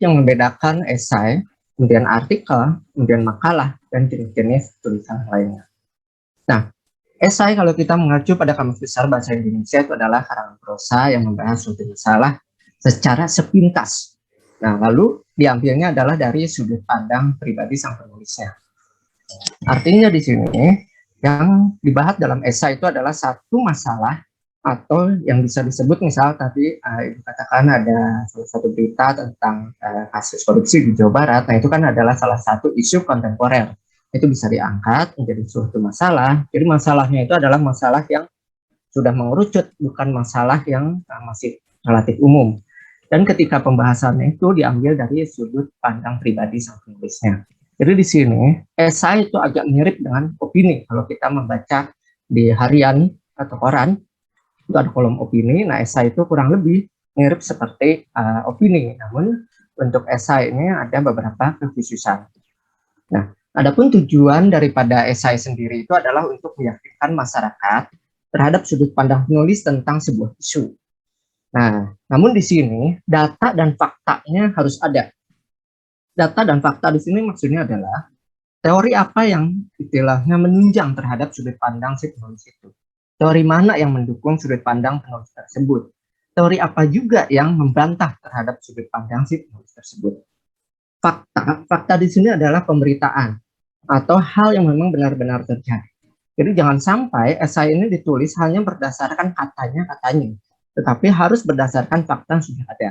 yang membedakan esai, kemudian artikel, kemudian makalah, dan jenis-jenis tulisan lainnya. Nah, esai kalau kita mengacu pada Kamus Besar Bahasa Indonesia itu adalah karangan prosa yang membahas suatu masalah secara sepintas. Nah, lalu diambilnya adalah dari sudut pandang pribadi sang penulisnya. Artinya di sini yang dibahas dalam esai itu adalah satu masalah atau yang bisa disebut misal tadi Ibu katakan ada salah satu berita tentang kasus korupsi di Jawa Barat. Nah, itu kan adalah salah satu isu kontemporer. Itu bisa diangkat menjadi suatu masalah. Jadi masalahnya itu adalah masalah yang sudah mengerucut, bukan masalah yang masih relatif umum. Dan ketika pembahasannya itu diambil dari sudut pandang pribadi sang penulisnya. Jadi di sini esai itu agak mirip dengan opini. Kalau kita membaca di harian atau koran, itu ada kolom opini. Nah, esai itu kurang lebih mirip seperti opini. Namun untuk esai ini ada beberapa kekhususan. Nah, adapun tujuan daripada esai sendiri itu adalah untuk meyakinkan masyarakat terhadap sudut pandang penulis tentang sebuah isu. Nah, namun di sini data dan faktanya harus ada. Data dan fakta di sini maksudnya adalah teori apa yang istilahnya menunjang terhadap sudut pandang si penulis itu. Teori mana yang mendukung sudut pandang penulis tersebut. Teori apa juga yang membantah terhadap sudut pandang si penulis tersebut. Fakta di sini adalah pemberitaan atau hal yang memang benar-benar terjadi. Jadi jangan sampai esai ini ditulis hanya berdasarkan katanya, tetapi harus berdasarkan fakta yang sudah ada.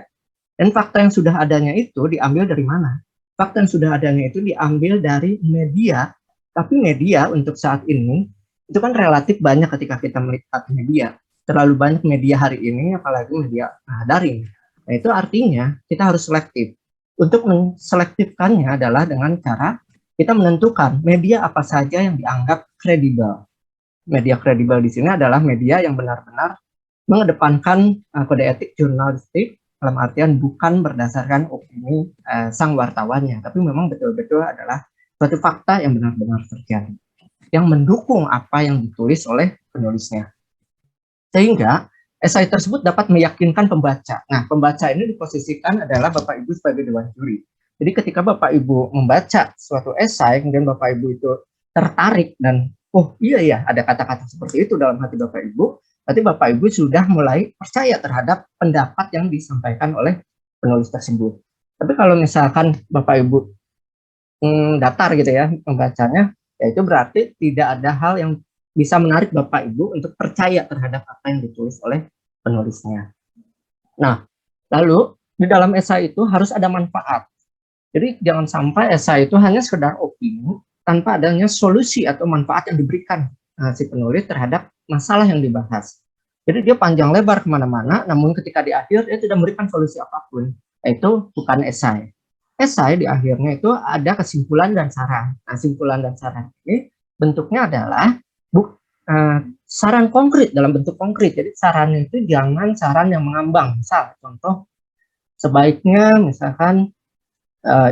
Dan fakta yang sudah adanya itu diambil dari mana? Fakta yang sudah adanya itu diambil dari media, tapi media untuk saat ini itu kan relatif banyak ketika kita melihat media. Terlalu banyak media hari ini, apalagi media daring. Nah, itu artinya kita harus selektif. Untuk menselektifkannya adalah dengan cara kita menentukan media apa saja yang dianggap kredibel. Media kredibel di sini adalah media yang benar-benar mengedepankan kode etik jurnalistik, dalam artian bukan berdasarkan opini sang wartawannya, tapi memang betul-betul adalah suatu fakta yang benar-benar terjadi, yang mendukung apa yang ditulis oleh penulisnya. Sehingga esai tersebut dapat meyakinkan pembaca. Nah, pembaca ini diposisikan adalah Bapak Ibu sebagai dewan juri. Jadi ketika Bapak Ibu membaca suatu esai, kemudian Bapak Ibu itu tertarik dan oh iya ya ada kata-kata seperti itu dalam hati Bapak Ibu, berarti Bapak Ibu sudah mulai percaya terhadap pendapat yang disampaikan oleh penulis tersebut. Tapi kalau misalkan Bapak Ibu datar gitu ya membacanya, ya itu berarti tidak ada hal yang bisa menarik Bapak Ibu untuk percaya terhadap apa yang ditulis oleh penulisnya. Nah, lalu di dalam esai itu harus ada manfaat. Jadi jangan sampai esai itu hanya sekedar opini tanpa adanya solusi atau manfaat yang diberikan si penulis terhadap masalah yang dibahas. Jadi dia panjang lebar kemana-mana, namun ketika di akhir dia tidak memberikan solusi apapun. Itu bukan esai. Esai di akhirnya itu ada kesimpulan dan saran. Nah, kesimpulan dan saran ini bentuknya adalah saran konkret dalam bentuk konkret. Jadi sarannya itu jangan saran yang mengambang. Misal contoh sebaiknya misalkan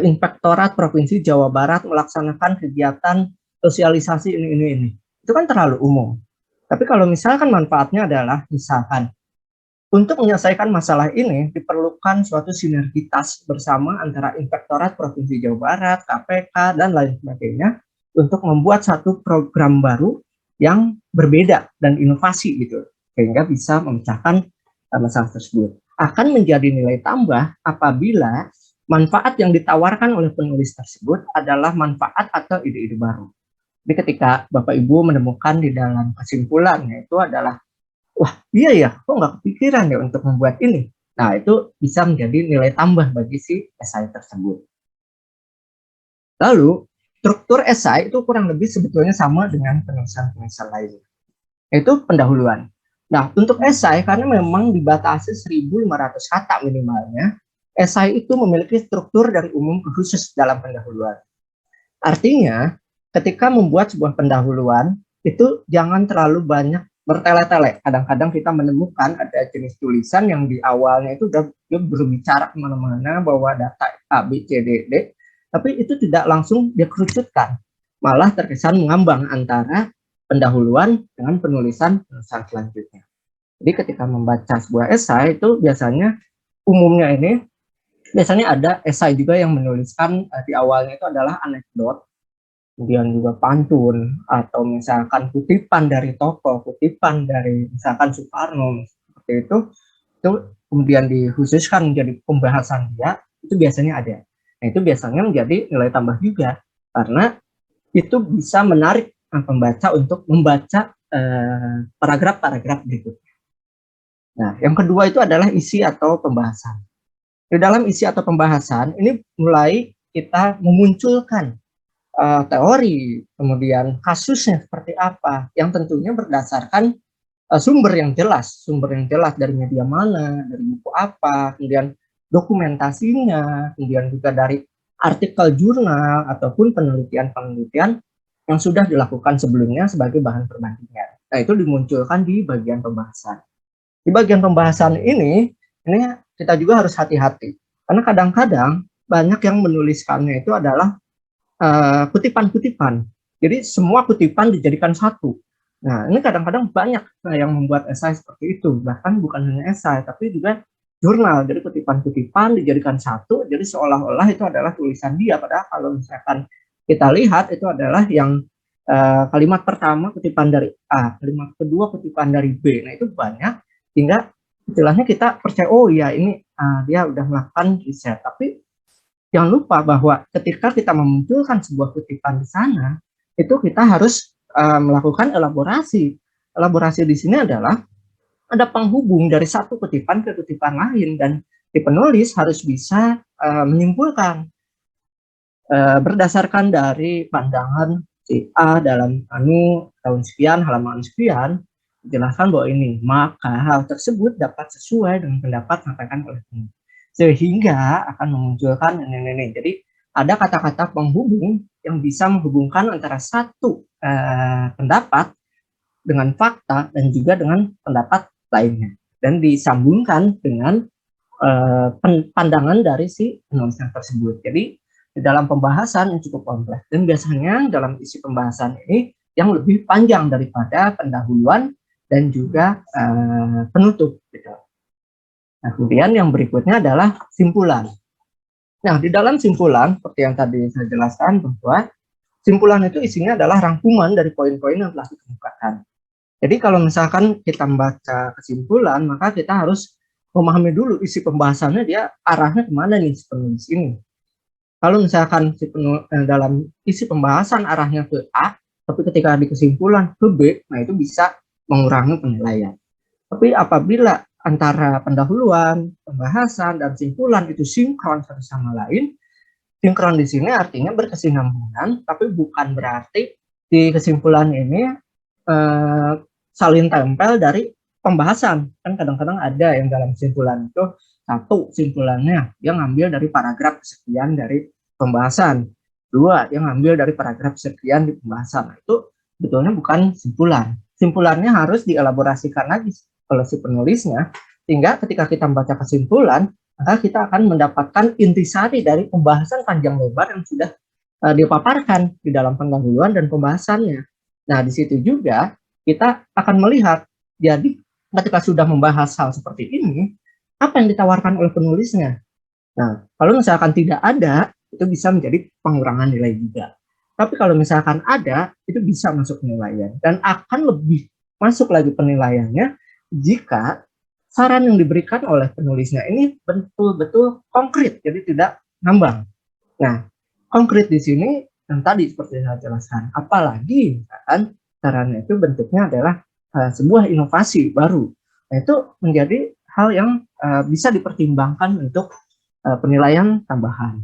Inspektorat Provinsi Jawa Barat melaksanakan kegiatan sosialisasi ini. Itu kan terlalu umum. Tapi kalau misalkan manfaatnya adalah misalkan untuk menyelesaikan masalah ini diperlukan suatu sinergitas bersama antara Inspektorat Provinsi Jawa Barat, KPK, dan lain sebagainya untuk membuat satu program baru yang berbeda dan inovasi gitu, sehingga bisa memecahkan masalah tersebut. Akan menjadi nilai tambah apabila manfaat yang ditawarkan oleh penulis tersebut adalah manfaat atau ide-ide baru. Jadi ketika Bapak Ibu menemukan di dalam kesimpulannya itu adalah, wah iya ya, kok nggak kepikiran ya untuk membuat ini. Nah, itu bisa menjadi nilai tambah bagi si esai tersebut. Lalu, struktur esai itu kurang lebih sebetulnya sama dengan penulisan-penulisan lainnya. Itu pendahuluan. Nah, untuk esai, karena memang dibatasi 1.500 kata minimalnya, esai itu memiliki struktur dari umum ke khusus dalam pendahuluan. Artinya, ketika membuat sebuah pendahuluan, itu jangan terlalu banyak bertele-tele. Kadang-kadang kita menemukan ada jenis tulisan yang di awalnya itu udah berbicara kemana-mana bahwa data A, B, C, D, D, tapi itu tidak langsung dikerucutkan. Malah terkesan mengambang antara pendahuluan dengan penulisan selanjutnya. Jadi ketika membaca sebuah esai itu biasanya umumnya ini Biasanya ada esai juga yang menuliskan di awalnya itu adalah anekdot, kemudian juga pantun, atau misalkan kutipan dari tokoh, kutipan dari misalkan Soekarno, seperti itu kemudian dikhususkan menjadi pembahasan dia, itu biasanya ada. Nah, itu biasanya menjadi nilai tambah juga, karena itu bisa menarik pembaca untuk membaca paragraf-paragraf berikut. Nah, yang kedua itu adalah isi atau pembahasan. Di dalam isi atau pembahasan ini mulai kita memunculkan teori, kemudian kasusnya seperti apa, yang tentunya berdasarkan sumber yang jelas dari media mana, dari buku apa, kemudian dokumentasinya, kemudian juga dari artikel jurnal ataupun penelitian-penelitian yang sudah dilakukan sebelumnya sebagai bahan perbandingan. Nah, itu dimunculkan di bagian pembahasan. Di bagian pembahasan ini kita juga harus hati-hati, karena kadang-kadang banyak yang menuliskannya itu adalah kutipan-kutipan. Jadi semua kutipan dijadikan satu. Nah, ini kadang-kadang banyak yang membuat esai seperti itu. Bahkan bukan hanya esai, tapi juga jurnal. Jadi kutipan-kutipan dijadikan satu, jadi seolah-olah itu adalah tulisan dia. Padahal kalau misalkan kita lihat itu adalah yang kalimat pertama kutipan dari A, kalimat kedua kutipan dari B. Nah, itu banyak, hingga istilahnya kita percaya, oh ya ini dia udah melakukan riset. Tapi jangan lupa bahwa ketika kita memunculkan sebuah kutipan di sana, itu kita harus melakukan elaborasi. Elaborasi di sini adalah ada penghubung dari satu kutipan ke kutipan lain, dan si penulis harus bisa menyimpulkan berdasarkan dari pandangan si A dalam tahun sekian, halaman sekian, jelaskan bahwa ini, maka hal tersebut dapat sesuai dengan pendapat sampaikan oleh penulis, sehingga akan memunculkan ini. Jadi ada kata-kata penghubung yang bisa menghubungkan antara satu pendapat dengan fakta dan juga dengan pendapat lainnya, dan disambungkan dengan pandangan dari si penulis tersebut. Jadi di dalam pembahasan yang cukup kompleks, dan biasanya dalam isi pembahasan ini yang lebih panjang daripada pendahuluan dan juga penutup gitu. Nah, kemudian yang berikutnya adalah simpulan. Nah, di dalam simpulan seperti yang tadi saya jelaskan, bahwa simpulan itu isinya adalah rangkuman dari poin-poin yang telah dikemukakan. Jadi kalau misalkan kita membaca kesimpulan, maka kita harus memahami dulu isi pembahasannya, dia arahnya kemana nih si penulis ini. Kalau misalkan dalam isi pembahasan arahnya ke A, tapi ketika di kesimpulan ke B, nah itu bisa mengurangi penilaian. Tapi apabila antara pendahuluan, pembahasan, dan simpulan itu sinkron satu sama lain, sinkron di sini artinya berkesinambungan, tapi bukan berarti di kesimpulan ini saling tempel dari pembahasan. Kan kadang-kadang ada yang dalam kesimpulan itu satu simpulannya dia ngambil dari paragraf sekian dari pembahasan, dua dia ngambil dari paragraf sekian di pembahasan. Nah, itu betulnya bukan simpulan. Simpulannya harus dielaborasikan lagi oleh si penulisnya, sehingga ketika kita membaca kesimpulan, maka kita akan mendapatkan intisari dari pembahasan panjang lebar yang sudah dipaparkan di dalam pendahuluan dan pembahasannya. Nah, di situ juga kita akan melihat, jadi ketika sudah membahas hal seperti ini, apa yang ditawarkan oleh penulisnya. Nah, kalau misalkan tidak ada, itu bisa menjadi pengurangan nilai juga. Tapi kalau misalkan ada, itu bisa masuk penilaian, dan akan lebih masuk lagi penilaiannya jika saran yang diberikan oleh penulisnya ini betul-betul konkret, jadi tidak ngambang. Nah, konkret di sini yang tadi seperti saya jelaskan, apalagi misalkan sarannya itu bentuknya adalah sebuah inovasi baru. Nah, itu menjadi hal yang bisa dipertimbangkan untuk penilaian tambahan.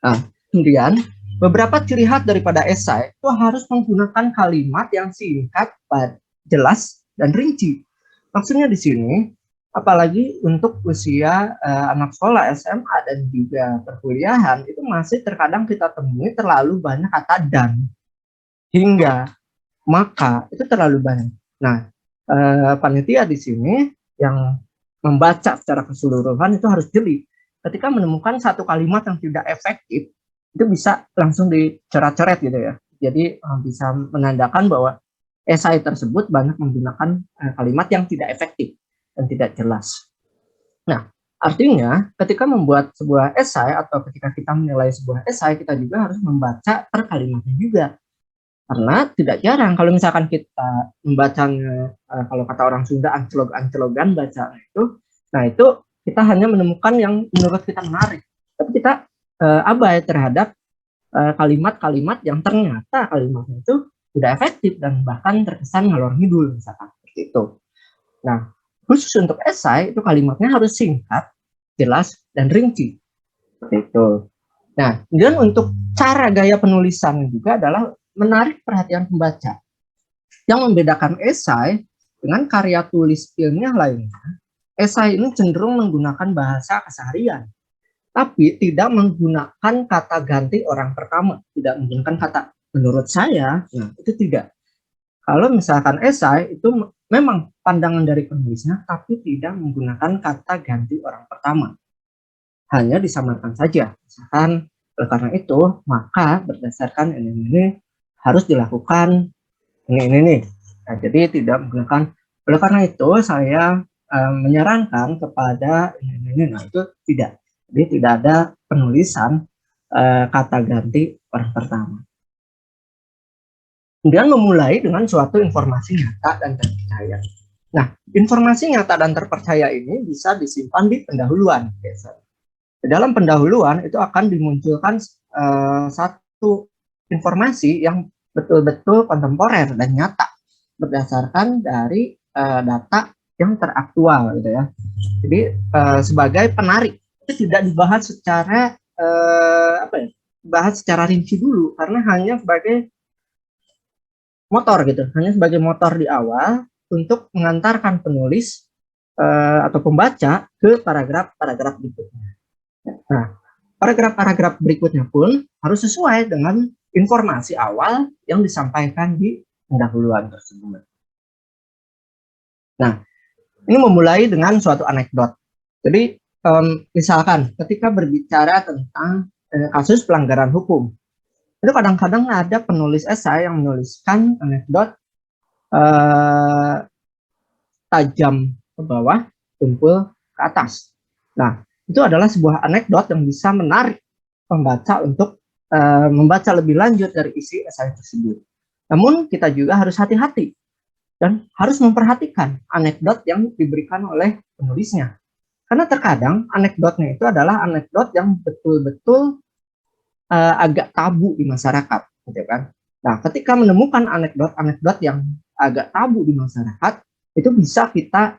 Nah, kemudian beberapa ciri khas daripada esai itu harus menggunakan kalimat yang singkat, jelas, dan rinci. Maksudnya di sini, apalagi untuk usia anak sekolah SMA dan juga perkuliahan, itu masih terkadang kita temui terlalu banyak kata dan, hingga, maka, itu terlalu banyak. Nah, panitia di sini yang membaca secara keseluruhan itu harus jeli. Ketika menemukan satu kalimat yang tidak efektif, itu bisa langsung dicoret-coret gitu ya. Jadi bisa menandakan bahwa esai tersebut banyak menggunakan kalimat yang tidak efektif dan tidak jelas. Nah, Artinya, ketika membuat sebuah esai atau ketika kita menilai sebuah esai, kita juga harus membaca per kalimatnya juga. Karena tidak jarang kalau misalkan kita membacanya, kalau kata orang Sunda, ancelog-ancelogan bacanya itu, nah itu kita hanya menemukan yang menurut kita menarik. Tapi kita abai terhadap kalimat-kalimat yang ternyata kalimatnya itu tidak efektif dan bahkan terkesan ngalor ngidul misalkan seperti itu. Nah, khusus untuk esai itu kalimatnya harus singkat, jelas, dan rinci. Seperti itu. Nah, kemudian untuk cara gaya penulisan juga adalah menarik perhatian pembaca. Yang membedakan esai dengan karya tulis ilmiah lainnya, esai ini cenderung menggunakan bahasa keseharian, tapi tidak menggunakan kata ganti orang pertama, tidak menggunakan kata menurut saya, nah itu tidak. Kalau misalkan esai itu memang pandangan dari penulisnya, tapi tidak menggunakan kata ganti orang pertama. Hanya disamarkan saja. Misalkan, oleh karena itu, maka berdasarkan ini harus dilakukan ini nih. Nah, jadi tidak menggunakan, oleh karena itu saya menyarankan kepada ini. Nah, itu tidak. Jadi tidak ada penulisan kata ganti orang pertama. Kemudian memulai dengan suatu informasi nyata dan terpercaya. Nah, informasi nyata dan terpercaya ini bisa disimpan di pendahuluan. Di dalam pendahuluan itu akan dimunculkan satu informasi yang betul-betul kontemporer dan nyata berdasarkan dari data yang teraktual, gitu ya. Jadi sebagai penarik itu tidak dibahas secara bahas secara rinci dulu, karena hanya sebagai motor gitu, hanya sebagai motor di awal untuk mengantarkan penulis atau pembaca ke paragraf-paragraf berikutnya. Nah, paragraf-paragraf berikutnya pun harus sesuai dengan informasi awal yang disampaikan di pendahuluan tersebut. Nah, ini memulai dengan suatu anekdot. Jadi, misalkan ketika berbicara tentang kasus pelanggaran hukum, itu kadang-kadang ada penulis esai yang menuliskan anekdot tajam ke bawah, tumpul ke atas. Nah, itu adalah sebuah anekdot yang bisa menarik pembaca untuk membaca lebih lanjut dari isi esai tersebut. Namun kita juga harus hati-hati dan harus memperhatikan anekdot yang diberikan oleh penulisnya. Karena terkadang anekdotnya itu adalah anekdot yang betul-betul agak tabu di masyarakat, gitu kan. Nah, ketika menemukan anekdot-anekdot yang agak tabu di masyarakat, itu bisa kita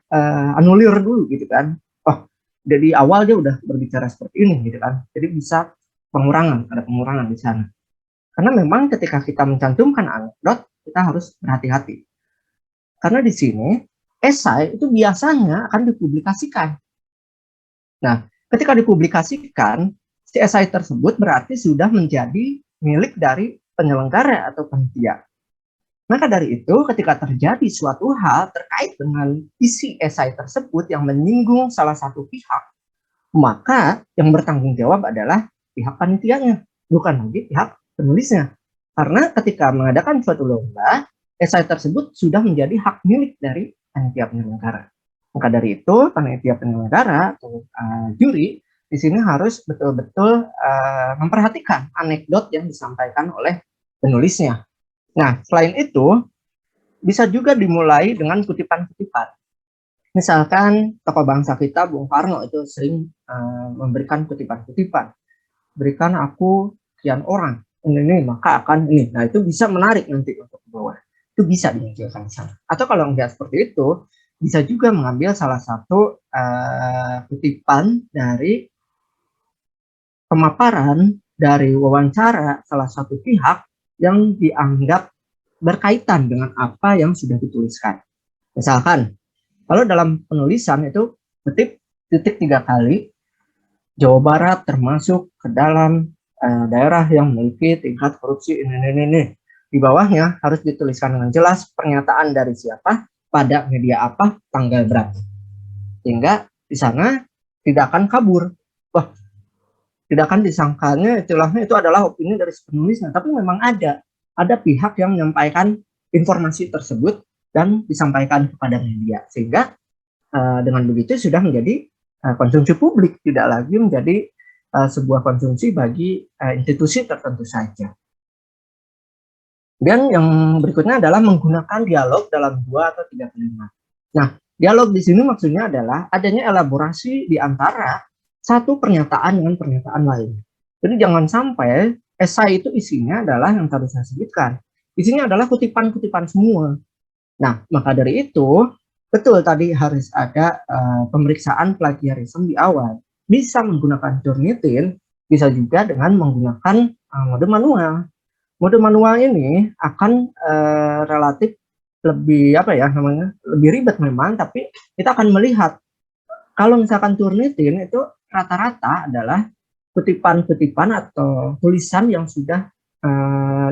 anulir dulu, gitu kan. Oh, dari awal dia udah berbicara seperti ini, gitu kan. Jadi bisa ada pengurangan di sana. Karena memang ketika kita mencantumkan anekdot, kita harus berhati-hati. Karena di sini esai itu biasanya akan dipublikasikan. Nah, ketika dipublikasikan, si esai tersebut berarti sudah menjadi milik dari penyelenggara atau panitia. Maka dari itu, ketika terjadi suatu hal terkait dengan isi esai tersebut yang menyinggung salah satu pihak, maka yang bertanggung jawab adalah pihak panitianya, bukan lagi pihak penulisnya. Karena ketika mengadakan suatu lomba, esai tersebut sudah menjadi hak milik dari panitia penyelenggara. Maka dari itu, panitia penyelenggara atau juri di sini harus betul-betul memperhatikan anekdot yang disampaikan oleh penulisnya. Nah, selain itu, bisa juga dimulai dengan kutipan-kutipan. Misalkan tokoh bangsa kita, Bung Karno, itu sering memberikan kutipan-kutipan. Berikan aku sekian orang, ini maka akan ini. Nah, itu bisa menarik nanti untuk bawah. Itu bisa dimunculkan sana. Atau kalau enggak seperti itu, bisa juga mengambil salah satu kutipan dari pemaparan dari wawancara salah satu pihak yang dianggap berkaitan dengan apa yang sudah dituliskan. Misalkan, kalau dalam penulisan itu titik 3 kali, Jawa Barat termasuk ke dalam daerah yang memiliki tingkat korupsi ini. Di bawahnya harus dituliskan dengan jelas pernyataan dari siapa, pada media apa, tanggal berapa. Sehingga di sana tidak akan kabur. Wah, tidak akan disangkanya istilahnya itu adalah opini dari penulisnya, tapi memang ada pihak yang menyampaikan informasi tersebut dan disampaikan kepada media, sehingga dengan begitu sudah menjadi konsumsi publik, tidak lagi menjadi sebuah konsumsi bagi institusi tertentu saja. Dan yang berikutnya adalah menggunakan dialog dalam 2 atau 3 kalimat. Nah, dialog di sini maksudnya adalah adanya elaborasi di antara satu pernyataan dengan pernyataan lain. Jadi jangan sampai esai itu isinya adalah yang tadi saya sebutkan. Isinya adalah kutipan-kutipan semua. Nah, maka dari itu, betul tadi harus ada pemeriksaan plagiarisme di awal. Bisa menggunakan Turnitin, bisa juga dengan menggunakan mode manual. Mode manual ini akan relatif lebih lebih ribet memang, tapi kita akan melihat kalau misalkan Turnitin itu rata-rata adalah kutipan-kutipan atau tulisan yang sudah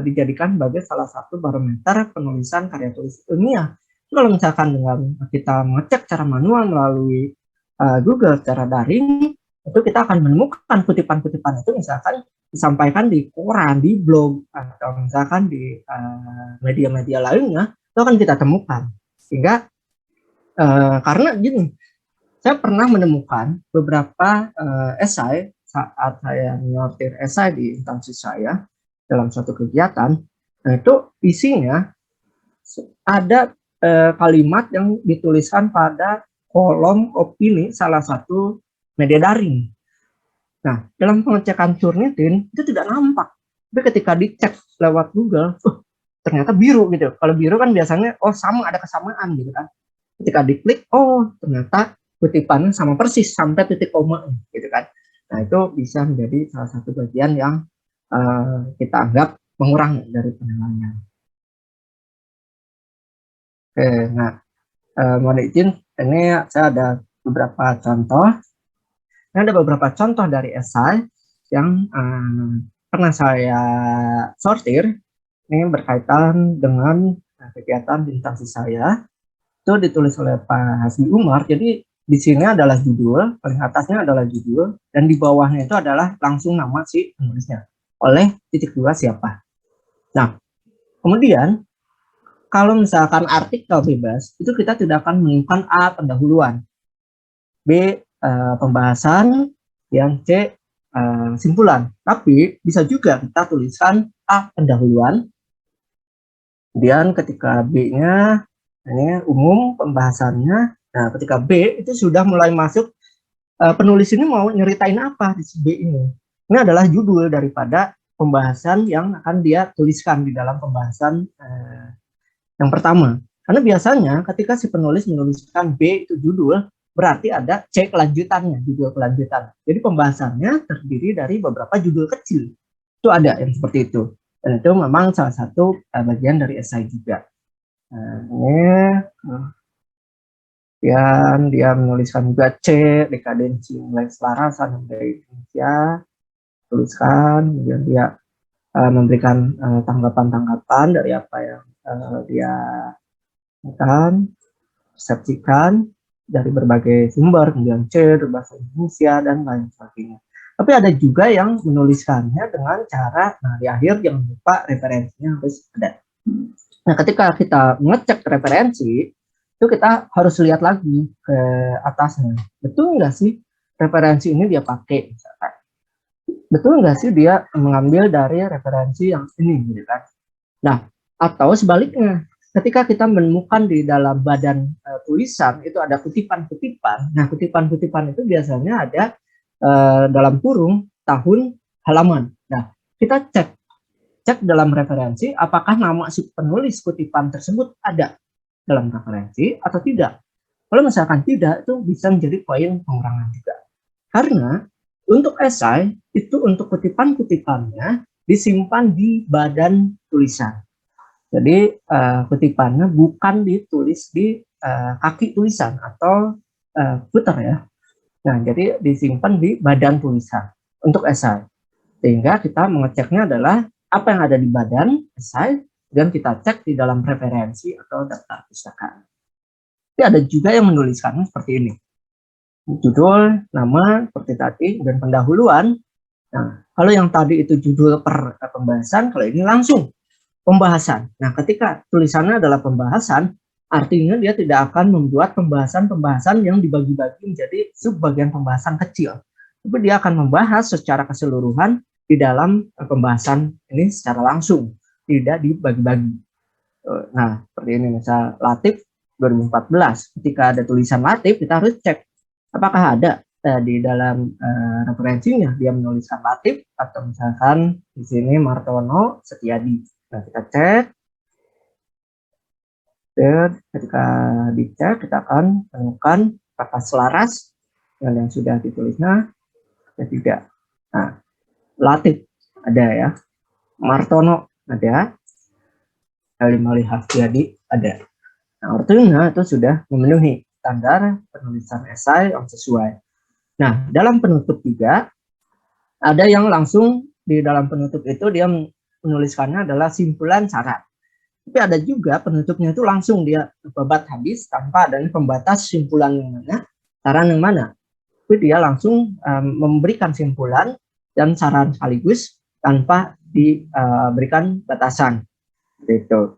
dijadikan sebagai salah satu barometer penulisan karya tulis ilmiah. Kalau misalkan dengan kita mengecek secara manual melalui Google secara daring, itu kita akan menemukan kutipan-kutipan itu misalkan disampaikan di koran, di blog, atau misalkan di media-media lainnya, itu akan kita temukan. Sehingga karena gini, saya pernah menemukan beberapa esai saat saya menyortir esai di instansi saya dalam suatu kegiatan. Nah, itu isinya ada kalimat yang dituliskan pada kolom opini salah satu media daring. Nah, dalam pengecekan Turnitin itu tidak nampak. Tapi ketika dicek lewat Google, ternyata biru gitu. Kalau biru kan biasanya, sama ada kesamaan gitu kan. Ketika diklik, ternyata kutipannya sama persis sampai titik koma gitu kan. Nah, itu bisa menjadi salah satu bagian yang kita anggap mengurangi dari penilaian. Oke, nah, mohon izin, ini saya ada beberapa contoh. Ini ada beberapa contoh dari esai yang pernah saya sortir. Ini berkaitan dengan kegiatan di instansi saya. Itu ditulis oleh Pak Hasbi Umar. Jadi di sini adalah judul, paling atasnya adalah judul, dan di bawahnya itu adalah langsung nama si penulisnya. Oleh titik 2 siapa. Nah, kemudian kalau misalkan artikel bebas, itu kita tidak akan menemukan A, pendahuluan, B, pembahasan, yang C, simpulan. Tapi bisa juga kita tuliskan A, pendahuluan, kemudian ketika B-nya ini umum pembahasannya. Nah, ketika B itu sudah mulai masuk penulis ini mau nyeritain apa di B ini. Ini adalah judul daripada pembahasan yang akan dia tuliskan di dalam pembahasan yang pertama. Karena biasanya ketika si penulis menuliskan B itu judul, berarti ada C kelanjutannya, judul kelanjutan. Jadi pembahasannya terdiri dari beberapa judul kecil. Itu ada yang seperti itu. Dan itu memang salah satu bagian dari esai juga. Kemudian dia menuliskan juga C, dekadensi nilai selarasan dari Indonesia, tuliskan, kemudian dia memberikan tanggapan-tanggapan dari apa yang dia akan persepsikan dari berbagai sumber, kemudian C, berbahasa Indonesia, dan lain sebagainya. Tapi ada juga yang menuliskannya dengan cara, di akhir jangan lupa referensinya harus ada. Nah, ketika kita mengecek referensi, itu kita harus lihat lagi ke atasnya. Betul nggak sih referensi ini dia pakai? Misalkan. Betul nggak sih dia mengambil dari referensi yang ini, gitu kan? Nah, atau sebaliknya, ketika kita menemukan di dalam badan tulisan itu ada kutipan-kutipan. Nah, kutipan-kutipan itu biasanya ada dalam kurung tahun halaman. Nah, kita cek dalam referensi apakah nama si penulis kutipan tersebut ada dalam referensi atau tidak. Kalau misalkan tidak, itu bisa menjadi poin pengurangan juga. Karena untuk esai itu untuk kutipan-kutipannya disimpan di badan tulisan. Jadi kutipannya bukan ditulis di kaki tulisan atau footer ya. Nah, jadi disimpan di badan tulisan untuk esai. Sehingga kita mengeceknya adalah apa yang ada di badan esai dan kita cek di dalam referensi atau daftar pustaka. Tapi ada juga yang menuliskannya seperti ini. Judul, nama, seperti tadi, dan pendahuluan. Nah, kalau yang tadi itu judul per pembahasan, kalau ini langsung pembahasan. Nah, ketika tulisannya adalah pembahasan, Artinya dia tidak akan membuat pembahasan-pembahasan yang dibagi-bagi menjadi subbagian pembahasan kecil. Tapi dia akan membahas secara keseluruhan di dalam pembahasan ini secara langsung, tidak dibagi-bagi. Nah, seperti ini misal Latif 2014. Ketika ada tulisan Latif, kita harus cek apakah ada di dalam referensinya dia menuliskan Latif atau misalkan di sini Martono Setiadi. Nah, kita cek. Dan ketika dicek, kita akan menemukan apakah selaras dengan yang sudah ditulisnya atau tidak. Nah, Latif ada ya, Martono ada, Halim Hafjadi ada. Nah, artinya itu sudah memenuhi standar penulisan esai yang sesuai. Nah, dalam penutup juga ada yang langsung di dalam penutup itu dia menuliskannya adalah simpulan syarat. Tapi ada juga penutupnya itu langsung dia babat habis tanpa adanya pembatas simpulan yang mana, saran yang mana. Tapi dia langsung memberikan simpulan dan saran sekaligus tanpa diberikan batasan. Itu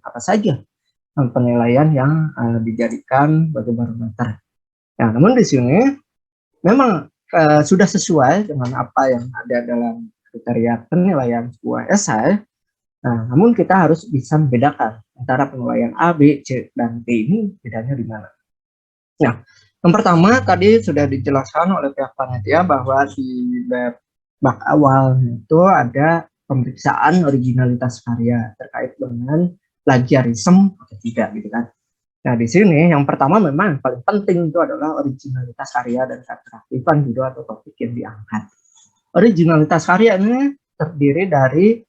apa saja penilaian yang dijadikan sebagai barometer. Ya, namun di sini memang sudah sesuai dengan apa yang ada dalam kriteria penilaian sebuah esai. Nah, namun kita harus bisa membedakan antara penilaian A, B, C, dan D ini bedanya di mana. Nah, yang pertama tadi sudah dijelaskan oleh pihak panitia bahwa di bab awal itu ada pemeriksaan originalitas karya terkait dengan plagiarisme atau tidak gitu kan. Nah, di sini yang pertama memang paling penting itu adalah originalitas karya dan keatractifan judul atau topik yang diangkat. Originalitas karya ini terdiri dari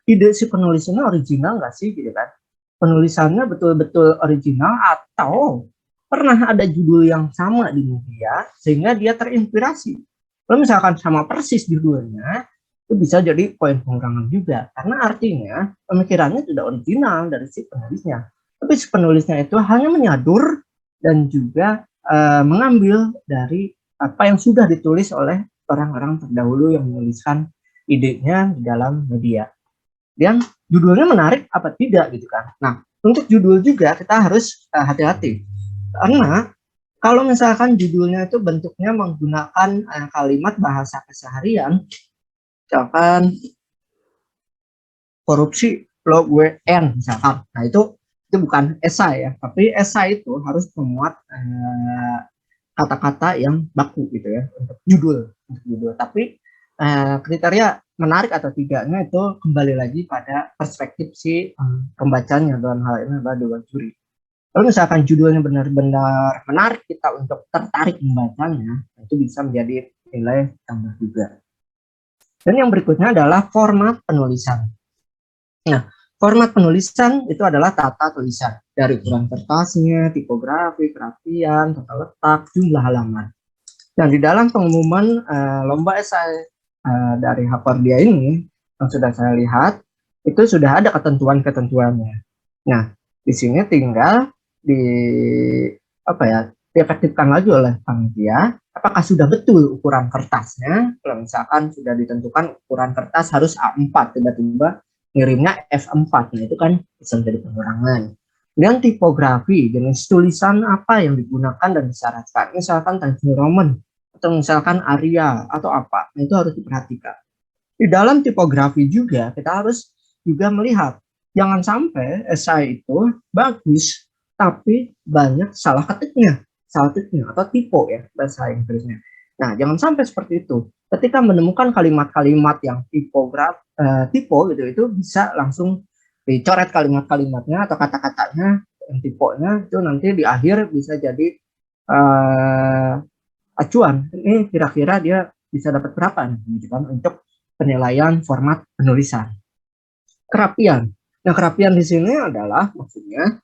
ide si penulisannya original nggak sih gitu kan, penulisannya betul-betul original atau pernah ada judul yang sama di media sehingga dia terinspirasi. Kalau misalkan sama persis judulnya, itu bisa jadi poin pengurangan juga karena artinya pemikirannya tidak original dari si penulisnya, tapi si penulisnya itu hanya menyadur dan juga mengambil dari apa yang sudah ditulis oleh orang-orang terdahulu yang menuliskan idenya di dalam media. Dan judulnya menarik apa tidak gitu kan. Nah, untuk judul juga kita harus hati-hati. Karena kalau misalkan judulnya itu bentuknya menggunakan kalimat bahasa keseharian, misalkan korupsi lo gue n misalkan. Nah, itu bukan esai ya, tapi esai itu harus memuat kata-kata yang baku gitu ya untuk judul. Tapi kriteria menarik atau tidaknya itu kembali lagi pada perspektif si pembacanya, dalam hal ini adalah dewan juri. Kalau misalkan judulnya benar-benar menarik kita untuk tertarik membacanya, itu bisa menjadi nilai tambah juga. Dan yang berikutnya adalah format penulisan. Nah, format penulisan itu adalah tata tulisan dari ukuran kertasnya, tipografi, kerapian, tata letak, jumlah halaman. Nah, di dalam pengumuman lomba esai dari Hakordia ini yang sudah saya lihat itu sudah ada ketentuan-ketentuannya. Nah, di sini tinggal diefektifkan lagi oleh panitia. Apakah sudah betul ukuran kertasnya? Kalau misalkan sudah ditentukan ukuran kertas harus A4, tiba-tiba ngirimnya F4, nah itu kan bisa menjadi pengurangan. Dan tipografi, jenis tulisan apa yang digunakan dan disyaratkan, misalkan Times New Roman atau misalkan Arial atau apa, itu harus diperhatikan. Di dalam tipografi juga kita harus juga melihat, jangan sampai esai itu bagus tapi banyak salah ketiknya atau typo ya bahasa Inggrisnya. Nah, jangan sampai seperti itu. Ketika menemukan kalimat-kalimat yang typo gitu, itu bisa langsung dicoret kalimat-kalimatnya atau kata-katanya yang tiponya, itu nanti di akhir bisa jadi acuan, ini kira-kira dia bisa dapat berapa nih, gitu kan, untuk penilaian format penulisan. Kerapian. Nah, kerapian di sini adalah maksudnya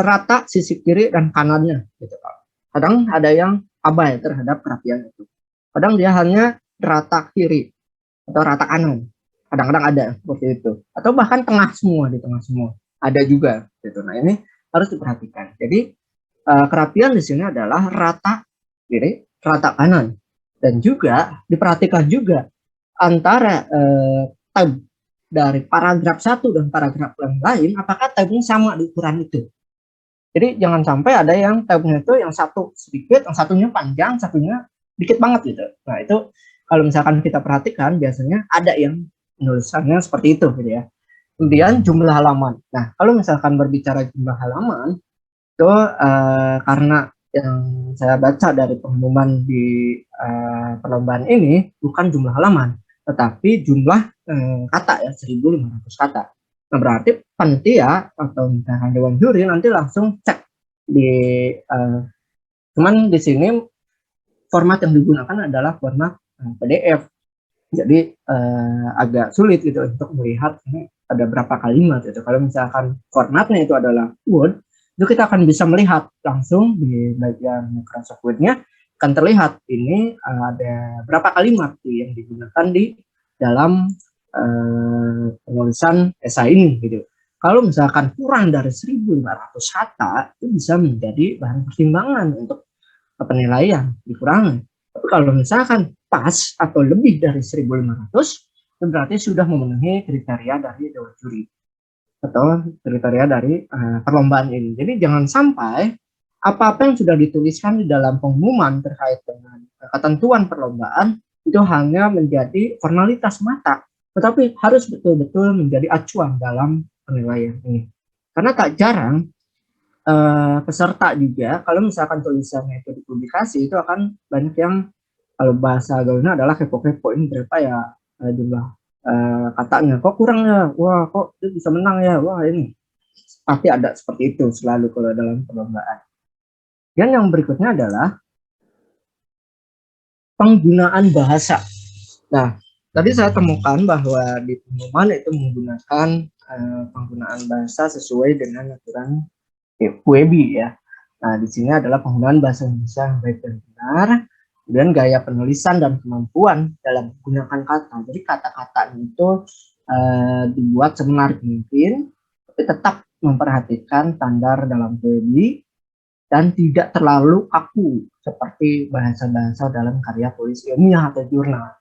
rata sisi kiri dan kanannya, gitu kan. Kadang ada yang abai terhadap kerapian itu. Kadang dia hanya rata kiri atau rata kanan. Kadang-kadang ada seperti itu. Atau bahkan tengah semua, di tengah semua. Ada juga, gitu. Nah, ini harus diperhatikan. Jadi kerapian di sini adalah rata kiri, rata kanan, dan juga diperhatikan juga antara tab dari paragraf satu dan paragraf yang lain, apakah tabnya sama di ukuran itu. Jadi jangan sampai ada yang tabnya itu yang satu sedikit, yang satunya panjang, satunya dikit banget gitu. Nah itu kalau misalkan kita perhatikan biasanya ada yang menulisannya seperti itu gitu ya. Kemudian jumlah halaman. Nah kalau misalkan berbicara jumlah halaman itu karena yang saya baca dari pengumuman di perlombaan ini bukan jumlah halaman, tetapi jumlah kata ya 1.500 kata. Nah berarti panitia atau misalkan dewan juri nanti langsung cek di cuman di sini format yang digunakan adalah format PDF. Jadi agak sulit gitu untuk melihat ini ada berapa kalimat gitu. Kalau misalkan formatnya itu adalah Word, itu kita akan bisa melihat langsung di bagian Microsoft Word-nya akan terlihat ini ada berapa kalimat yang digunakan di dalam penulisan esai ini gitu. Kalau misalkan kurang dari 1.500 kata itu bisa menjadi bahan pertimbangan untuk penilaian dikurangi. Tapi kalau misalkan pas atau lebih dari 1.500 itu berarti sudah memenuhi kriteria dari dewan juri atau kriteria dari perlombaan ini. Jadi jangan sampai apa-apa yang sudah dituliskan di dalam pengumuman terkait dengan ketentuan perlombaan itu hanya menjadi formalitas mata, tetapi harus betul-betul menjadi acuan dalam penilaian ini. Karena tak jarang peserta juga kalau misalkan tulisannya itu dipublikasi itu akan banyak yang kalau bahasa gaulnya adalah kepo-kepo, ini berapa ya jumlah katanya, kok kurang ya, wah kok dia bisa menang ya, wah ini pasti ada seperti itu selalu kalau dalam perlombaan. Dan yang berikutnya adalah penggunaan bahasa. Nah tadi saya temukan bahwa di pengumuman itu menggunakan penggunaan bahasa sesuai dengan aturan WEBI ya. Nah di sini adalah penggunaan bahasa Indonesia yang baik dan benar, kemudian gaya penulisan dan kemampuan dalam menggunakan kata. Jadi kata-kata itu dibuat semenarik mungkin, tapi tetap memperhatikan standar dalam WEBI dan tidak terlalu kaku seperti bahasa-bahasa dalam karya tulis ilmiah atau jurnal.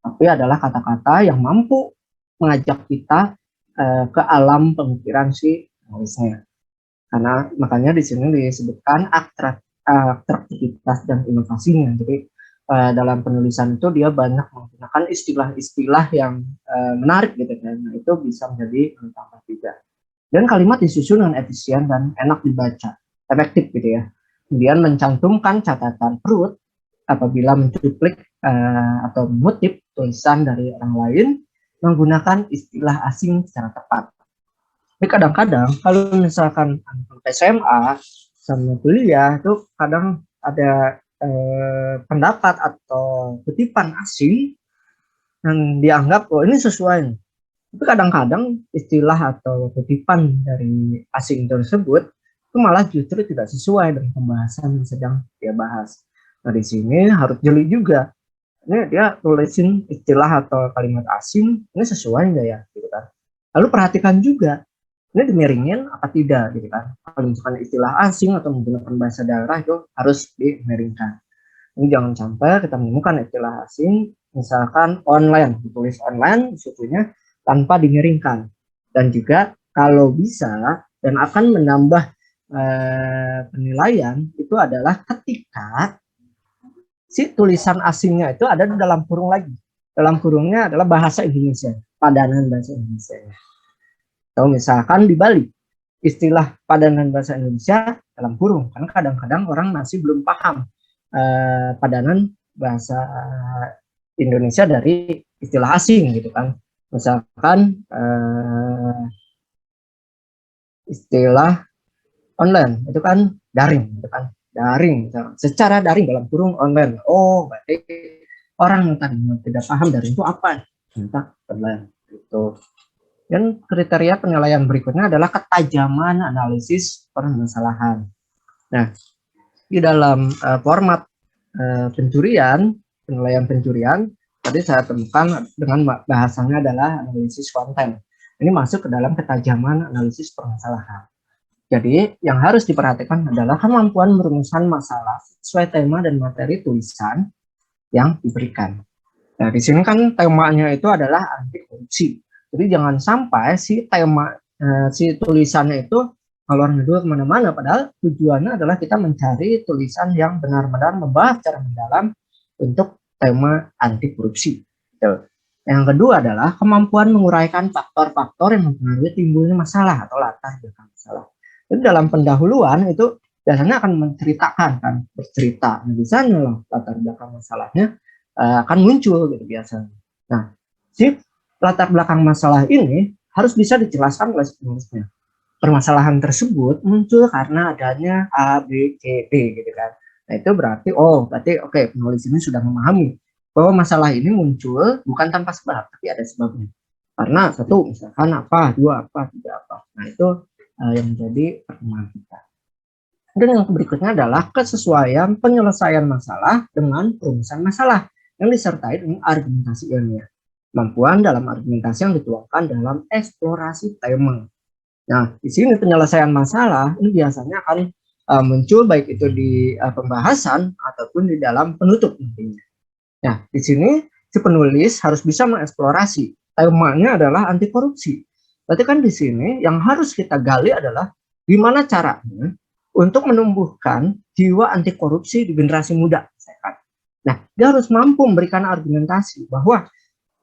Tapi adalah kata-kata yang mampu mengajak kita ke alam pemikiran si penulisnya. Karena makanya di sini disebutkan atraktivitas dan inovasinya. Jadi dalam penulisan itu dia banyak menggunakan istilah-istilah yang menarik gitu kan. Nah, itu bisa menjadi tambah juga. Dan kalimat disusun dengan efisien dan enak dibaca, efektif gitu ya. Kemudian mencantumkan catatan perut apabila mencuplik atau mengutip tulisan dari orang lain menggunakan istilah asing secara tepat. Tapi kadang-kadang kalau misalkan SMA sama kuliah itu kadang ada pendapat atau kutipan asing yang dianggap oh ini sesuai. Tapi kadang-kadang istilah atau kutipan dari asing tersebut itu malah justru tidak sesuai dengan pembahasan yang sedang dia bahas. Nah di sini harus jeli juga. Ini dia tulisin istilah atau kalimat asing ini sesuai nggak ya, gitu kan? Lalu perhatikan juga ini dimiringin apa tidak gitu kan. Kalau misalkan istilah asing atau menggunakan bahasa daerah itu harus dimiringkan. Ini jangan sampai kita menemukan istilah asing misalkan online, ditulis online sebetulnya tanpa dimiringkan. Dan juga kalau bisa dan akan menambah penilaian itu adalah ketika si tulisan asingnya itu ada di dalam kurung lagi. Dalam kurungnya adalah bahasa Indonesia, padanan bahasa Indonesia. Atau misalkan dibalik, istilah padanan bahasa Indonesia dalam kurung, karena kadang-kadang orang masih belum paham padanan bahasa Indonesia dari istilah asing gitu kan. Misalkan istilah online itu kan daring gitu kan. Daring, secara daring dalam kurung online. Oh, berarti orang yang tadinya tidak paham daring itu apa? Entah online itu. Dan kriteria penilaian berikutnya adalah ketajaman analisis permasalahan. Nah, di dalam format pencurian, penilaian pencurian, tadi saya temukan dengan bahasanya adalah analisis konten. Ini masuk ke dalam ketajaman analisis permasalahan. Jadi, yang harus diperhatikan adalah kemampuan merumuskan masalah sesuai tema dan materi tulisan yang diberikan. Nah, di sini kan temanya itu adalah anti korupsi. Jadi jangan sampai si tema, si tulisannya itu ngalor ngidul kemana-mana, padahal tujuannya adalah kita mencari tulisan yang benar-benar membahas secara mendalam untuk tema anti korupsi. Gitu. Yang kedua adalah kemampuan menguraikan faktor-faktor yang mempengaruhi timbulnya masalah atau latar belakang masalah. Jadi dalam pendahuluan itu biasanya akan menceritakan, kan, bercerita, misalnya loh latar belakang masalahnya akan muncul gitu biasanya. Nah, si latar belakang masalah ini harus bisa dijelaskan oleh penulisnya. Permasalahan tersebut muncul karena adanya A, B, C, D gitu kan. Nah itu berarti, oke, penulis ini sudah memahami bahwa masalah ini muncul bukan tanpa sebab, tapi ada sebabnya. Karena satu, misalkan apa, dua apa, tiga apa. Nah itu yang menjadi perkembangan kita. Dan yang berikutnya adalah kesesuaian penyelesaian masalah dengan perumusan masalah yang disertai dengan argumentasi ilmiah. Kemampuan dalam argumentasi yang dituangkan dalam eksplorasi tema. Nah, di sini penyelesaian masalah ini biasanya akan muncul baik itu di pembahasan ataupun di dalam penutup nantinya. Nah, di sini si penulis harus bisa mengeksplorasi. Temanya adalah anti korupsi. Berarti kan di sini yang harus kita gali adalah gimana caranya untuk menumbuhkan jiwa anti korupsi di generasi muda. Nah, dia harus mampu memberikan argumentasi bahwa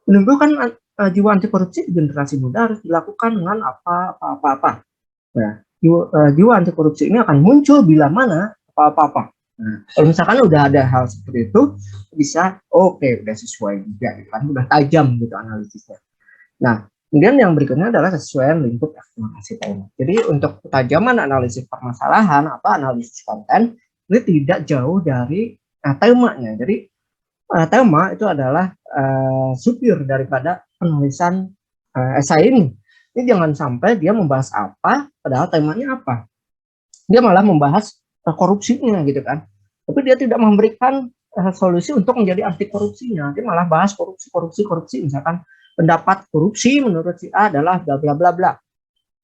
menumbuhkan jiwa anti korupsi di generasi muda harus dilakukan dengan apa. Nah, jiwa anti korupsi ini akan muncul bila mana apa. Nah, kalau misalkan udah ada hal seperti itu, bisa udah sesuai juga, kan udah tajam gitu analisisnya. Nah, kemudian yang berikutnya adalah kesesuaian lingkup eksplorasi tema. Jadi untuk ketajaman analisis permasalahan atau analisis konten ini tidak jauh dari temanya. Jadi tema itu adalah supir daripada penulisan esai ini. Ini jangan sampai dia membahas apa, padahal temanya apa. Dia malah membahas korupsinya gitu kan. Tapi dia tidak memberikan solusi untuk menjadi anti korupsinya. Dia malah bahas korupsi. Misalkan pendapat korupsi menurut si A adalah bla bla bla bla.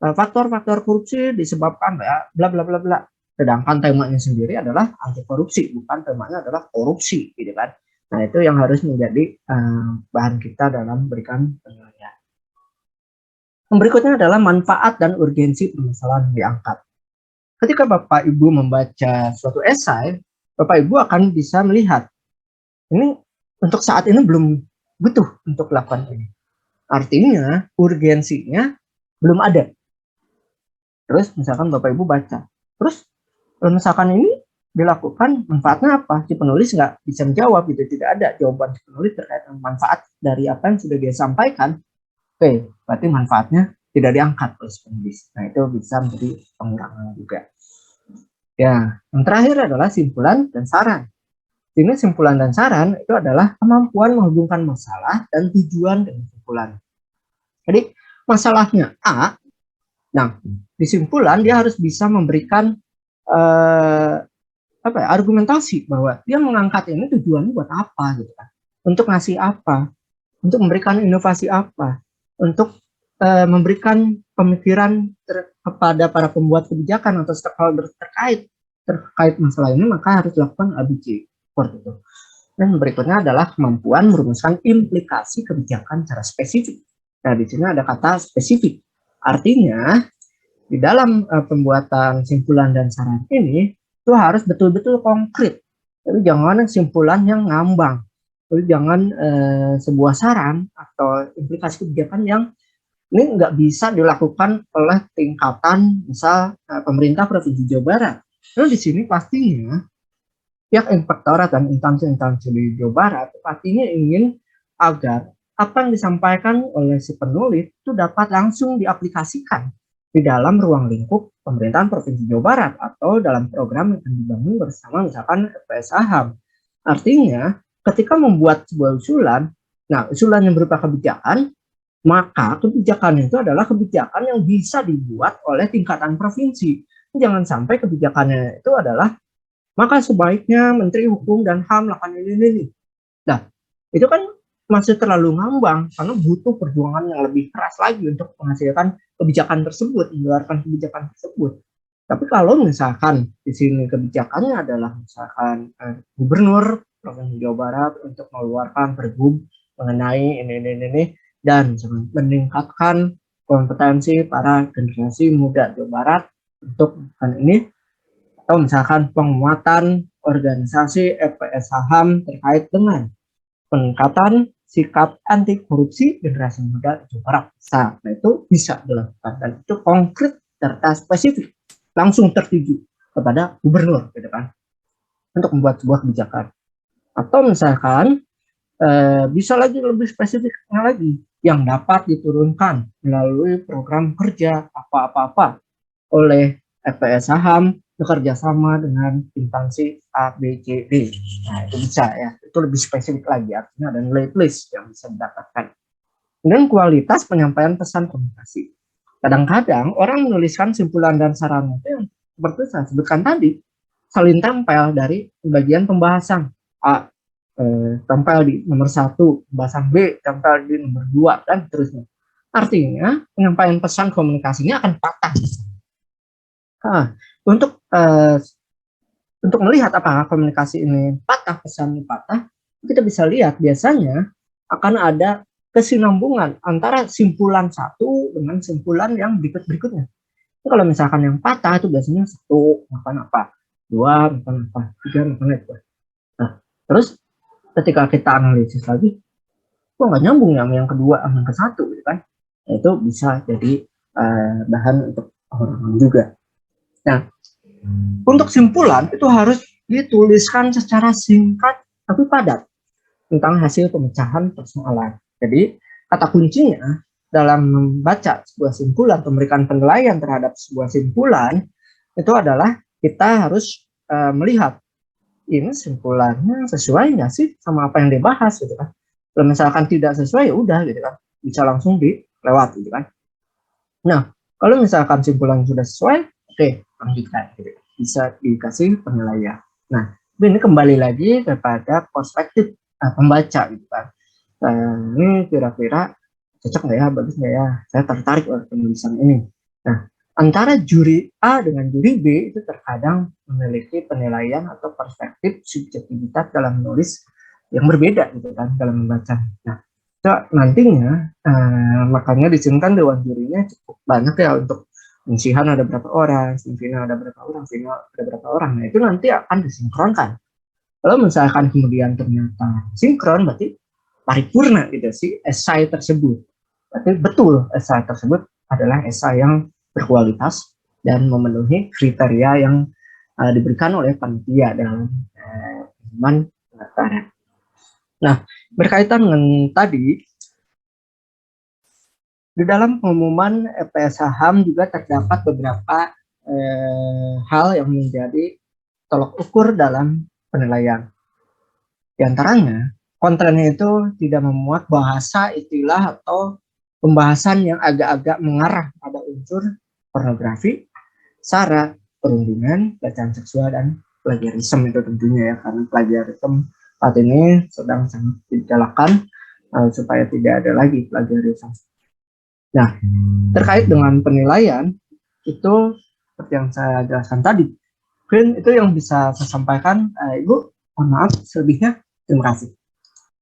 Faktor-faktor korupsi disebabkan ya bla bla bla bla. Sedangkan temanya sendiri adalah anti korupsi, bukan temanya adalah korupsi gitu kan. Nah, itu yang harus menjadi bahan kita dalam memberikan penilaian. Yang berikutnya adalah manfaat dan urgensi permasalahan yang diangkat. Ketika Bapak Ibu membaca suatu esai, Bapak Ibu akan bisa melihat, ini untuk saat ini belum butuh untuk lakukan ini. Artinya, urgensinya belum ada. Terus misalkan Bapak Ibu baca, terus misalkan ini dilakukan, manfaatnya apa? Si penulis nggak bisa menjawab, gitu. Tidak ada jawaban si penulis terkait dengan manfaat dari apa yang sudah dia sampaikan. Oke, berarti manfaatnya tidak diangkat oleh si penulis. Nah, itu bisa menjadi pengurangan juga. Ya, yang terakhir adalah simpulan dan saran. Ini simpulan dan saran itu adalah kemampuan menghubungkan masalah dan tujuan dengan simpulan. Jadi, masalahnya A, nah, di simpulan dia harus bisa memberikan argumentasi bahwa dia mengangkat ini tujuannya buat apa gitu kan, untuk ngasih apa, untuk memberikan inovasi apa, untuk memberikan pemikiran kepada para pembuat kebijakan atau stakeholder terkait masalah ini, maka harus dilakukan ABC seperti itu. Dan berikutnya adalah kemampuan merumuskan implikasi kebijakan secara spesifik. Nah, di sini ada kata spesifik, artinya di dalam pembuatan simpulan dan saran ini itu harus betul-betul konkret. Jadi jangan simpulan yang ngambang. Jadi jangan sebuah saran atau implikasi kebijakan yang ini nggak bisa dilakukan oleh tingkatan misal pemerintah Provinsi Jawa Barat. Nah, di sini pastinya pihak inspektorat dan instansi-instansi di Jawa Barat pastinya ingin agar apa yang disampaikan oleh si penulis itu dapat langsung diaplikasikan di dalam ruang lingkup pemerintahan Provinsi Jawa Barat atau dalam program yang dibangun bersama misalkan FPS Saham. Artinya, ketika membuat sebuah usulan, nah usulan yang berupa kebijakan, maka kebijakan itu adalah kebijakan yang bisa dibuat oleh tingkatan provinsi. Jangan sampai kebijakannya itu adalah maka sebaiknya Menteri Hukum dan HAM melakukan ini. Nah, itu kan masih terlalu ngambang karena butuh perjuangan yang lebih keras lagi untuk menghasilkan kebijakan tersebut, mengeluarkan kebijakan tersebut. Tapi kalau misalkan di sini kebijakannya adalah misalkan gubernur Provinsi Jawa Barat untuk mengeluarkan pergub mengenai ini, dan meningkatkan kompetensi para generasi muda Jawa Barat untuk melakukan ini, atau misalkan penguatan organisasi EPS Saham terkait dengan peningkatan sikap anti korupsi generasi muda Jawa Barat. Nah, itu bisa dilakukan dan itu konkret serta spesifik, langsung tertuju kepada gubernur, gitu kan, untuk membuat sebuah kebijakan. Atau misalkan bisa lagi lebih spesifiknya lagi yang dapat diturunkan melalui program kerja apa-apa oleh EPS Saham bekerja sama dengan instansi A, B, C, D. Nah, itu bisa ya, itu lebih spesifik lagi, artinya ada nilai plus yang bisa didapatkan. Kemudian kualitas penyampaian pesan komunikasi. Kadang-kadang orang menuliskan simpulan dan saran itu yang seperti saya sebutkan tadi, saling tempel dari bagian pembahasan. A, tempel di nomor 1, pembahasan B, tempel di nomor 2, dan seterusnya. Artinya, penyampaian pesan komunikasinya akan patah. Nah, untuk melihat apakah komunikasi ini patah, pesan patah, kita bisa lihat biasanya akan ada kesinambungan antara simpulan satu dengan simpulan yang berikutnya. Kalau misalkan yang patah itu biasanya 1 makan apa, 2 makan apa, 3 makan apa. Nah, terus ketika kita analisis lagi, kok nggak nyambung ya sama yang kedua sama yang ke satu, gitu kan? Nah, itu bisa jadi bahan untuk orang juga. Nah, untuk simpulan itu harus dituliskan secara singkat tapi padat tentang hasil pemecahan persoalan. Jadi kata kuncinya dalam membaca sebuah simpulan, memberikan penilaian terhadap sebuah simpulan itu adalah kita harus melihat ini simpulannya sesuai nggak sih sama apa yang dibahas, gitu kan. Kalau misalkan tidak sesuai ya udah, gitu kan, bisa langsung dilewat, gitu kan. Nah, kalau misalkan simpulan sudah sesuai, oke, lanjutkan, gitu. Bisa dikasih penilaian. Nah, ini kembali lagi kepada perspektif pembaca, gitu kan. Ini kira-kira cocok nggak ya, bagus nggak ya, saya tertarik oleh penulisan ini. Nah, antara juri A dengan juri B itu terkadang memiliki penilaian atau perspektif subjektivitas dalam menulis yang berbeda, gitu kan, dalam membaca. Nah, itu nantinya makanya di sini kan dewan jurinya cukup banyak ya, untuk penyisihan ada berapa orang, semifinal ada berapa orang, final ada berapa orang. Nah, itu nanti akan disinkronkan. Kalau misalkan kemudian ternyata sinkron, berarti paripurna gitu si esai tersebut. Berarti betul esai tersebut adalah esai yang berkualitas dan memenuhi kriteria yang diberikan oleh panitia dalam pengumuman pendaftaran. Nah, berkaitan dengan tadi, di dalam pengumuman EPS Saham juga terdapat beberapa hal yang menjadi tolok ukur dalam penilaian. Di antaranya, kontennya itu tidak memuat bahasa, istilah, atau pembahasan yang agak-agak mengarah pada unsur pornografi, sara, perundungan, pelecehan seksual, dan plagiarisme itu tentunya ya, karena plagiarisme saat ini sedang sangat digalakan supaya tidak ada lagi plagiarisme. Nah, terkait dengan penilaian itu seperti yang saya jelaskan tadi, mungkin itu yang bisa saya sampaikan. Ibu, mohon maaf selebihnya. Terima kasih.